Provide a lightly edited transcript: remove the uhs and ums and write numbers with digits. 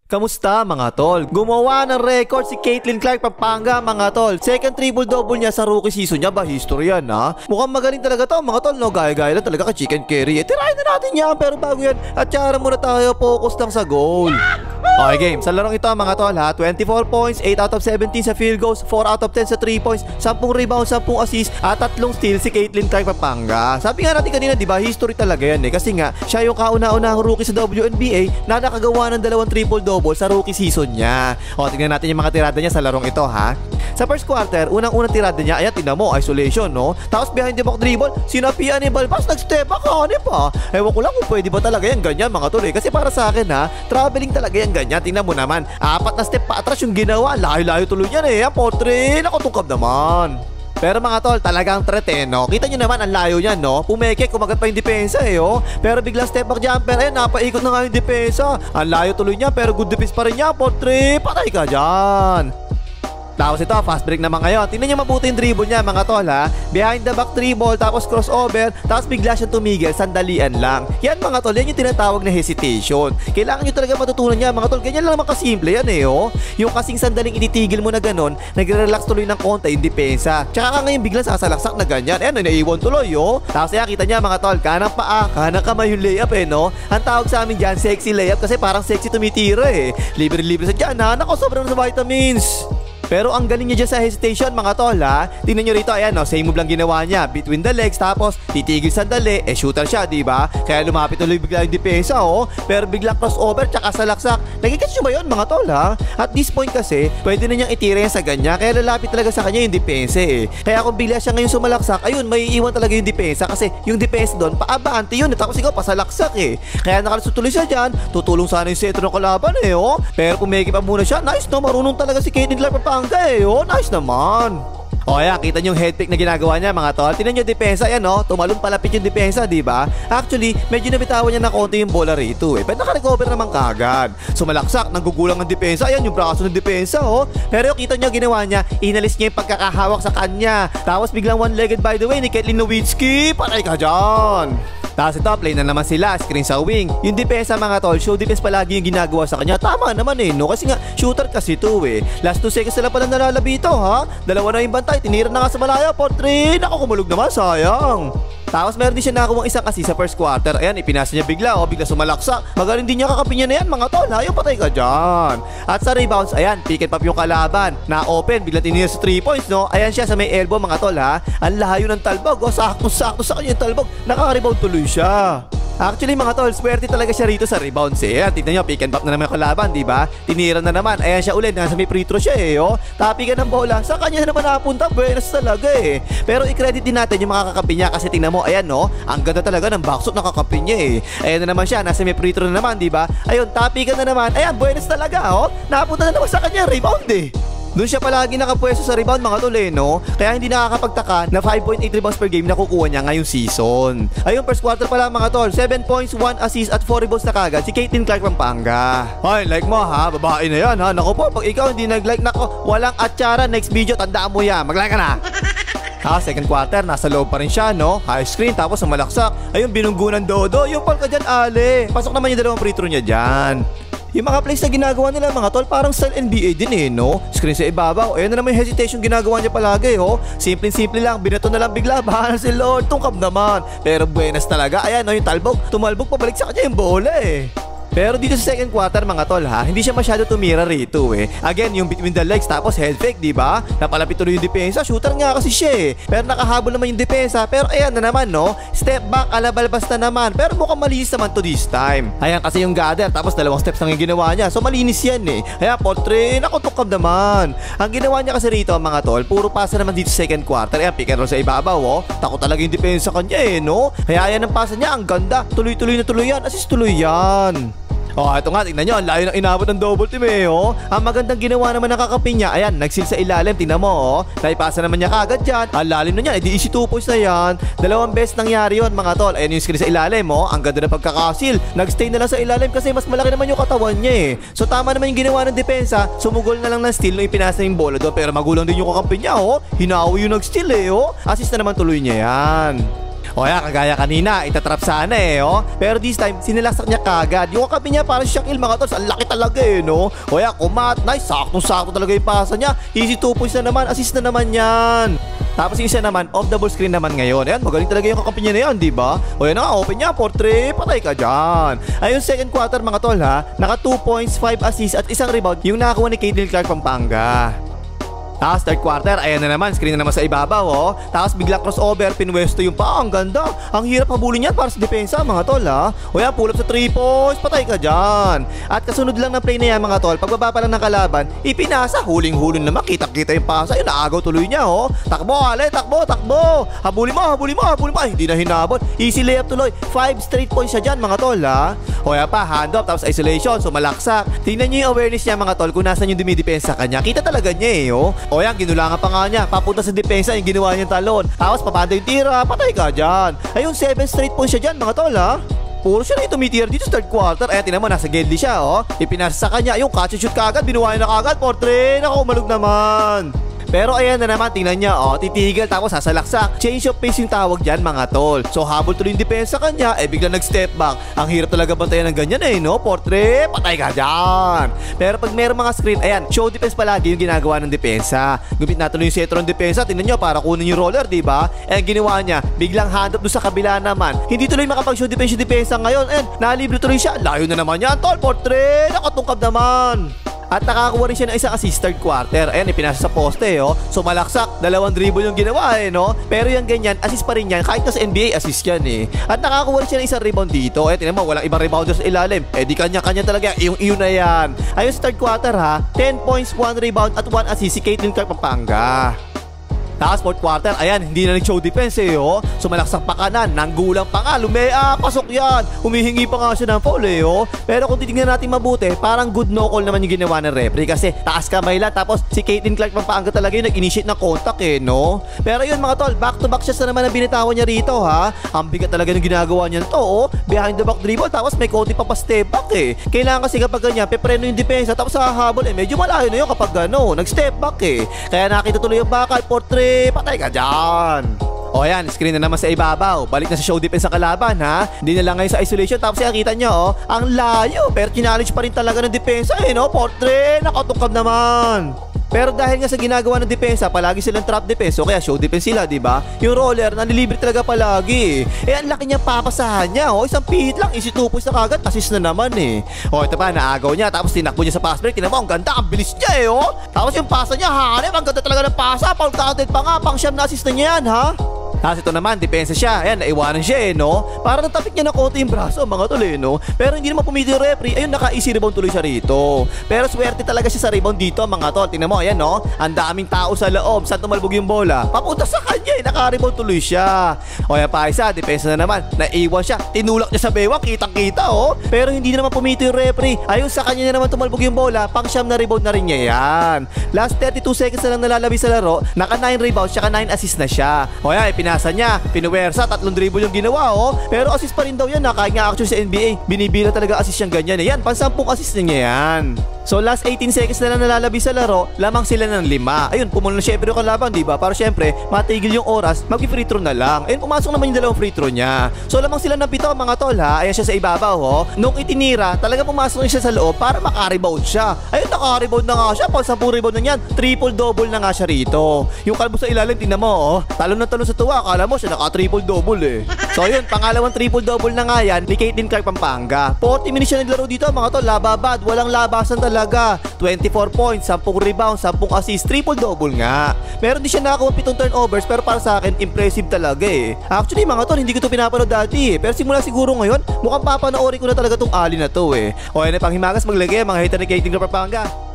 Kamusta mga tol? Gumawa ng record si Caitlin Clark Pampanga mga tol. Second triple-double niya sa rookie season niya ba? History yan ha? Mukhang magaling talaga to mga tol no? Gaya-gaya lang talaga kay Chicken Curry. Tirahin na natin yan pero bago yan at tsara muna tayo focus lang sa goal. Okay game, sa larong ito mga tol ha, 24 points, 8 out of 17 sa field goals, 4 out of 10 sa 3 points, 10 rebounds, 10 assists at 3 steals si Caitlin Clark Pampanga. Sabi nga natin kanina diba, history talaga yan eh. Kasi nga, siya yung kauna-unahang rookie sa WNBA na nakagawa ng 2 triple-double sa rookie season niya. O, tingnan natin yung mga tirada niya sa larong ito ha. Sa first quarter, unang-unang tirada niya, ayan, tingnan mo, isolation no. Tapos behind the back dribble, sinapian ni Balbas, nag-step back pa. Ewan ko lang kung pwede ba talaga yan ganyan mga tol eh. Kasi para sa akin ha, traveling talaga yan ganyan. Tingnan mo naman, 4 na step pa atras yung ginawa. Layo-layo tuloy yan eh. Potre, nakatungkab naman. Pero mga tol, talagang threat eh, no? Kita nyo naman ang layo niyan, no? Pumeke, kumagat pa yung depensa eh, oh. Pero biglang step back jumper, eh, napaikot na nga yung depensa. Ang layo tuloy niya, pero good defense pa rin niya. Potre, patay ka dyan. Tapos ito, fast break naman ngayon. Tingnan nyo mabuti yung dribble niya mga tol ha. Behind the back dribble, tapos crossover, tapos bigla siyang tumigil, sandalian lang. Yan mga tol, yan yung tinatawag na hesitation. Kailangan nyo talaga matutunan niya mga tol. Ganyan lang naman kasimple yan eh oh. Yung kasing sandaling ititigil mo na ganon, nagre-relax tuloy ng konti yung depensa. Tsaka ka ngayon biglang sasalaksak na ganyan. Ayan, naiiwan tuloy oh. Tapos yan, kita niya mga tol, kanang paa, kanang kamay yung layup eh no. Ang tawag sa amin dyan, sexy layup kasi parang sexy tumitira eh. Libre-libre sa dyan ha, nako sobrang sa vitamins. Pero ang galing niya dyan sa hesitation mga tol ha. Tingnan nyo rito, ayan no, same move lang ginawa niya. Between the legs, tapos titigil sandali. Shooter siya, diba? Kaya lumapit ulit bigla yung depensa oh. Pero bigla crossover, tsaka salaksak. Nagigets nyo ba yun mga tol ha? At this point kasi, pwede na niyang itira yan sa ganyan. Kaya lalapit talaga sa kanya yung depensa eh. Kaya kung bigla siya ngayon sumalaksak, ayun, may iiwan talaga yung depensa. Kasi yung depensa doon, paabante yun. Tapos ikaw, pasalaksak eh. Kaya nakalusutuloy siya dyan. Tutulong sana yung sentro ng kalaban eh oh. Pero pumeki pa muna siya. Nice no, marunong talaga si Caitlin Clark Pampanga. Oh, nice naman. O ayan, kita nyo yung head fake na ginagawa niya mga tol. Tingnan nyo yung depensa, yan no. Tumalon palapit yung depensa, diba? Actually, medyo nabitawan niya na konti yung bola rito eh. Pero naka-recover naman kagad. Sumalaksak, nanggugulang ang depensa. Ayan yung braso ng depensa oh. Pero kita nyo ginawa niya, inalis niya yung pagkakahawak sa kanya. Tapos biglang one-legged by the way ni Caitlin Nowitzki. Patay ka dyan. Tapos ito, play na naman sila, screen sa wing. Yung depensa mga tol, show defense palagi yung ginagawa sa kanya. Tama naman eh, no? Kasi nga, shooter kasi ito eh. Last 2 seconds sila pala nalalabito, ha? Dalawa na yung bantay, tinira na nga sa malaya. Potre, naku, kumulog naman, sayang. Tapos meron din siya nakakuha isang assist sa first quarter. Ayan, ipinasa niya bigla, oh, bigla sumalaksak. Magaling din niya kakapin niya na yan, mga tol. Ayaw, patay ka dyan. At sa rebounds, ayan, pick and pop yung kalaban. Na-open, bigla tinira sa 3 points, no? Ayan siya sa may elbow, mga tol, ha? Ang layo ng talbog, oh, sakto-sakto sa kanya yung talbog. Nakaka-rebound tuloy siya. Actually mga tol, swerte talaga siya rito sa rebounds eh. Ayan, tignan nyo, pick and pop na naman yung kalaban, diba? Tinira na naman, ayan siya ulit, nasa may free throw siya eh, oh. Tapi ka ng bola, sa kanya naman napunta, buenas talaga eh. Pero i-credit din natin yung mga kakapin niya kasi tingnan mo, ayan no, ang ganda talaga ng backshot na kakapin niya eh. Ayan na naman siya, nasa may free throw na naman, diba? Ayun, tapi ka na naman, ayan, buenas talaga oh. Napunta na naman sa kanya, rebound eh. Doon siya palagi nakapwesto sa rebound mga tol eh, no? Kaya hindi nakakapagtaka na 5.8 rebounds per game na kukuha niya ngayong season. Ayun, first quarter pa lang mga tol, 7 points, 1 assist at 4 rebounds na kagad si Caitlin Clark Pampanga. Ay, like mo ha, babae na yan ha. Naku po, pag ikaw hindi nag-like, nako, walang atsara, next video, tandaan mo yan, mag-like ka na. Second quarter, nasa loob pa rin siya, no? High screen, tapos sumalaksak. Ayun, binunggunan dodo, yung pal ka dyan, ale. Pasok naman yung 2 free throw niya dyan. Yung mga plays na ginagawa nila mga tol, parang style NBA din eh, no? Screen sa ibabaw, ayun na naman yung hesitation ginagawa niya palagi, oh. Simple-simple lang, binato na lang bigla, bahala si Lord, tungkab naman. Pero buenas talaga, ayan no, yung talbog, tumalbog, pabalik sa kanya yung bola eh. Pero dito sa second quarter mga tol ha, hindi siya masyado tumira rito eh. Again, yung between the legs tapos head fake, diba? Napalapit tuloy yung depensa, shooter nga kasi siya eh. Pero nakahabol naman yung depensa, pero ayan na naman no, step back, alabalbas na naman. Pero mukhang malinis naman to this time. Ayan kasi yung gather, tapos 2 steps lang yung ginawa niya. So malinis yan eh. Ayan, potre, nakutukab naman. Ang ginawa niya kasi rito mga tol, puro pasa naman dito sa second quarter. Ayan, pick and roll sa ibabaw oh. Takot talaga yung depensa kanya eh, no? Kaya ayan ang pasa niya, ang ganda. Tuloy-tuloy na tuloy yan, assist tuloy yan. Oh, ito nga, tignan nyo, ang layo ng inabot ng double team eh, oh. Ang magandang ginawa naman ng kakapin niya, ayan, nagsil sa ilalim, tignan mo, oh. Naipasa naman niya kagad dyan, ang lalim na niya, edi easy 2 points na yan. 2 beses nangyari yun, mga tol. Ayan yung screen sa ilalim, oh. Ang ganda ng pagkakasil, nagstay na lang sa ilalim kasi mas malaki naman yung katawan niya eh. So tama naman yung ginawa ng depensa, sumugol na lang ng steal nung ipinasa yung bola doon, pero magulang din yung kakapin niya, oh. Hinawi yung nag-steal eh, oh. Assist na naman tuloy niya yan. O kaya kagaya kanina, itatrap sana eh, oh. Pero this time, sinilaksak niya kagad. Yung kakabi niya parang Shaquille mga tol, ang laki talaga eh, no? O kaya kumat, nice, saktong-sakto talaga yung pasa niya. Easy 2 points na naman, assist na naman yan. Tapos yung isa naman, off the ball screen naman ngayon. Ayan, magaling talaga yung kakapi niya na yan, di ba? O yan na, open niya, portrait, patay ka dyan. Ayun, second quarter mga tol ha, naka 2 points, 5 assists at isang rebound yung nakakuha ni Caitlin Clark Pampanga. Tapos third quarter, ayan na naman, screen na naman sa ibabaw, oh. Tapos bigla crossover, pinwesto yung pa, ang ganda. Ang hirap habulin yan para sa depensa, mga tol, ha. O yan, pull up sa 3 points, patay ka dyan. At kasunod lang ng play na yan, mga tol, pagbaba pa lang ng kalaban, ipinasa, huling-huling naman, kitang-kita yung pasa, yun, naagaw tuloy niya, oh. Takbo, Ale, takbo, takbo. Habulin mo, habulin mo, habulin mo. Ay, hindi na hinabot. Easy layup tuloy. 5 straight points siya dyan, mga tol, ha. O yan pa, handoff, tapos isolation, sumalaksak. Tingnan nyo yung awareness niya, mga tol, kung nasan yung dumidepensa kanya. Kita talaga niya, eh, oh. O yan, ginulangan pa nga niya. Papunta sa depensa yung ginawa niyang talon. Tapos papanda yung tira. Patay ka dyan. Ayun, 7 straight points siya dyan, mga tol, ha. Puro siya na yung tumitira dito sa third quarter. Ayan, tinan mo, nasa Gedli siya, oh. Ipinasa sa kanya. Yung catch and shoot kagad. Binuha niya na kagad. Portrait. Naku, umalog naman. Pero ayan na naman, tingnan niya, oh, titigil tapos sasalaksak. Change of pace yung tawag dyan, mga tol. So habol tuloy yung depensa kanya, bigla nag-step back. Ang hirap talaga bantayan ng ganyan eh, no? Portrait, patay ka dyan. Pero pag meron mga screen, ayan, show defense palagi yung ginagawa ng depensa. Gupit natuloy yung setro ng depensa, tingnan nyo, para kunin yung roller, diba? Ang ginawa niya, biglang hand up doon sa kabila naman. Hindi tuloy makapag-show defense yung depensa ngayon. And nalibre tuloy siya. Layo na naman yan, tol. Portrait, nakatungkab naman. At nakakuha rin siya ng isang assist third quarter. Ayan, ipinasa sa poste, oh. So malaksak, 2 dribble yung ginawa, eh, no? Pero yung ganyan, assist pa rin yan. Kahit na sa NBA, assist yan, eh. At nakakuha rin siya ng isang rebound dito. Tingnan mo, walang ibang rebounder sa ilalim. Di kanya-kanya talaga. Yung na yan. Ayun sa third quarter, ha. 10 points, 1 rebound at 1 assist si Caitlin Clark Pampanga. Tapos fourth quarter, ayan, hindi na nag-show defense eh, oh. Sumalaksak pa kanan, nanggulang pa nga, lumea, pasok yan. Humihingi pa nga siya ng foul eh, oh. Pero kung titignan natin mabuti, parang good no call naman yung ginawa ng referee kasi taas kamay lang. Tapos si Caitlin Clark Pampanga talaga yung nag-initiate ng contact eh, no. Pero yun mga tol, back to back shots na naman ang binitawan niya rito, ha. Ang bigat talaga ng ginagawa niya to, oh. Behind the back dribble, tapos may konti pa step back eh. Kailangan kasi kapag ganyan, pepreno yung depensa, tapos hahabol eh. Medyo malayo na yun kapag gano, nag-step back eh. Kaya nakita tuloy yung bakal, portrait. Patay ka dyan. O yan, screen na naman sa ibabaw. Balik na sa show defense sa kalaban, ha. Hindi na lang ngayon sa isolation. Tapos nakita nyo, oh, ang layo. Pero challenge pa rin talaga ng depensa, eh, no. Portrait, nakatungkab naman. Pero dahil nga sa ginagawa ng depensa, palagi silang trap defense, o kaya show defense sila, diba? Yung roller, nanilibre talaga palagi. Ang laki niya papasahan niya, oh. Isang pihit lang, easy 2 points na kagad, assist na naman, eh. O, ito pa, naagaw niya, tapos tinakbo niya sa pass break. Tinan mo, ang ganda, ang bilis niya, eh, oh. Tapos yung pasa niya, hanep, ang ganda talaga ng pasa. Pang-counted pa nga, pang-siyam na assist na niya yan, ha. Tapos ito naman, depensa siya. Ayan, naiwanan siya eh, no? Para natapik niya na konti yung braso, mga tol eh, no? Pero hindi naman pumiti yung referee. Ayun, naka-easy rebound tuloy siya rito. Pero swerte talaga siya sa rebound dito, mga tol. Tingnan mo, ayan, no? Ang daming tao sa loob. Saan tumalbog yung bola? Papunta sa kanya eh, naka-rebound tuloy siya. O yan pa isa, depensa na naman. Naiwan siya. Tinulak niya sa bewang, kitang-kita, oh. Pero hindi na naman pumiti yung referee. Ayun, sa kanya na naman tumalbog yung bola. Pang-siyam na rebound na rin niya yan. Last 32 seconds na lang nalalabi sa laro. Naka 9 rebounds, tsaka 9 assist na siya. O yan, ipinasa niya. Pinuwersa, 3 dribble yung ginawa, oh. Pero assist pa rin daw yan, kahit nga actually sa NBA, binibila talaga assist yung ganyan. Yan, pansampung assist niya yan. So last 18 seconds na lang nalalabi sa laro, lamang sila ng 5. Ayun, pumulan na syempre yung kalaban, diba? Para syempre, matigil yung oras, mag-free throw na lang. Ayun, pumasok naman yung 2 free throw niya. So lamang sila ng 7, mga tol, ha. Ayan siya sa ibabaw, oh. Nung itinira, talaga pumasok siya sa loob para makarebound siya. Ayun, nakarebound na nga siya. Pag 10 rebound na yan, triple-double na nga siya rito. Yung kalbo sa ilalim, tingnan mo, oh. Talon na talon sa tuwa, akala mo siya naka-triple-double eh. So yun, pangalawang triple-double na nga yan ni Caitlin Clark Pampanga. 40 minutes siya naglaro dito, mga tol, lababad, walang labasan talaga. 24 points, 10 rebounds, 10 assist, triple-double nga. Meron din siya nakakuha 7 turnovers, pero para sa akin, impressive talaga eh. Actually, mga tol, hindi ko ito pinapanood dati eh. Pero simula siguro ngayon, mukhang papanoorin ko na talaga tong ali na to eh. O yan, panghimagas, maglagay mga hater ni Caitlin Clark Pampanga.